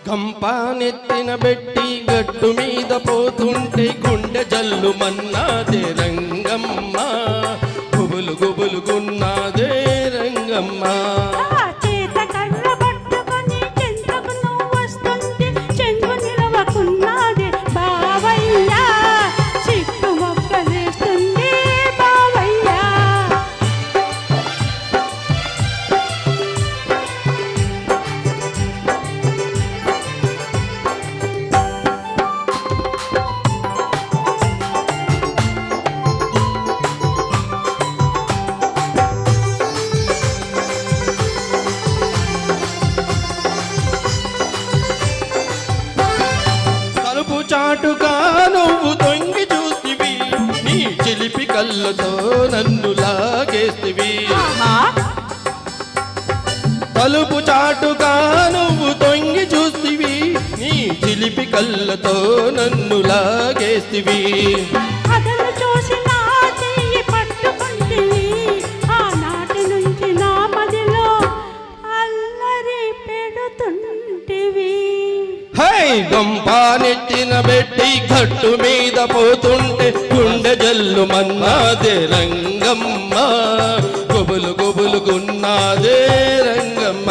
గంపానెత్తిన బెట్టి గట్టు మీద పోతుంటే గుండె జల్లు మన్నాదే రంగమ్మ, గుబులు గుబులుగున్నాదే రంగమ్మ. చాటుగా నువ్వు తొంగి చూస్తివి, నీ చిలిపి కళ్ళతో నన్ను లాగేస్తివి. తలుపు చాటుగా నువ్వు తొంగి చూస్తివి, నీ చిలిపి కళ్ళతో నన్ను లాగేస్తివి. గంపానెత్తిన బెట్టి గట్టు మీద పోతుంటే గుండె జల్లు మన్నాదే రంగమ్మ, గుబులు గుబులుగున్నాదే రంగమ్మ.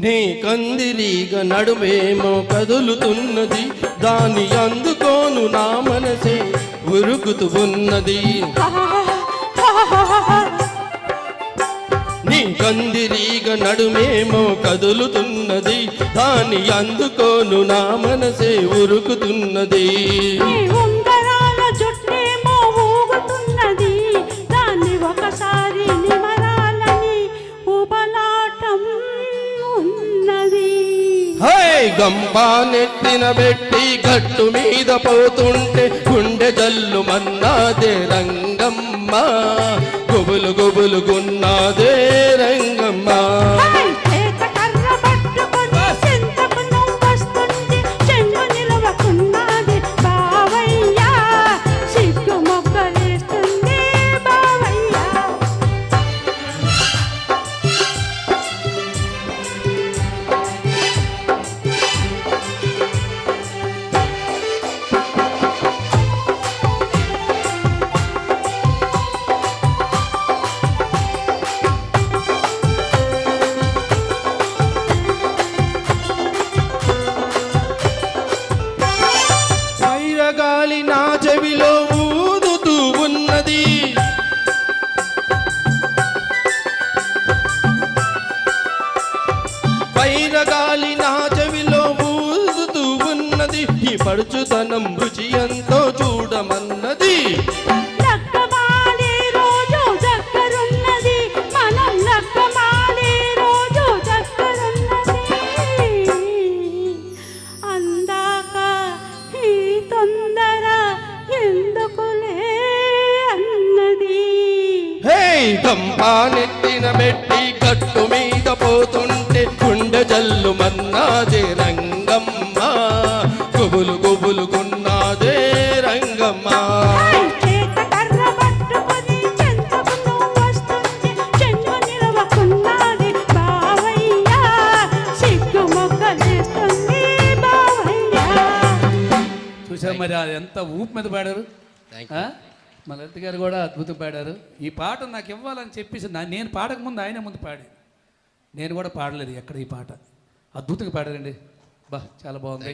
నీ కందిరీగ నడుమేమో కదులుతున్నది, దాని అందుకోను నా మనసే ఉరుకుతూ ఉన్నది. నీ కందిరీగ నడుమేమో కదులుతున్నది, దాని అందుకోను నా మనసే ఉరుకుతున్నది. గంపానెత్తిన బెట్టి గట్టు మీద పోతుంటే గుండె జల్లు మన్నాదే రంగమ్మ, గుబులు గుబులుగున్నాదే రంగమ్మ. గాలి నా చెవిలో ఊదుతూ ఉన్నది, వైరగాలి నా చెవిలో ఊదుతూ ఉన్నది, ఈ పడుచుతనం రుచి ఎంతో చూడమన్నది. గంపానెత్తిన బెట్టి గట్టు మీద పోతుంటే గుండె జల్లు మన్నాదే రంగమ్మ, గుబులు గుబులుగున్నాదే రంగమ్మ. చూసారు మరి ఎంత ఊపు మీద పాడారు. మా లలిత గారు కూడా అద్భుతం పాడారు. ఈ పాట నాకు ఇవ్వాలని చెప్పేసి నేను పాడకముందు ఆయనే ముందు పాడి, నేను కూడా పాడలేదు ఎక్కడ ఈ పాట. అద్భుతంగా పాడారండి, బా చాలా బాగుంది.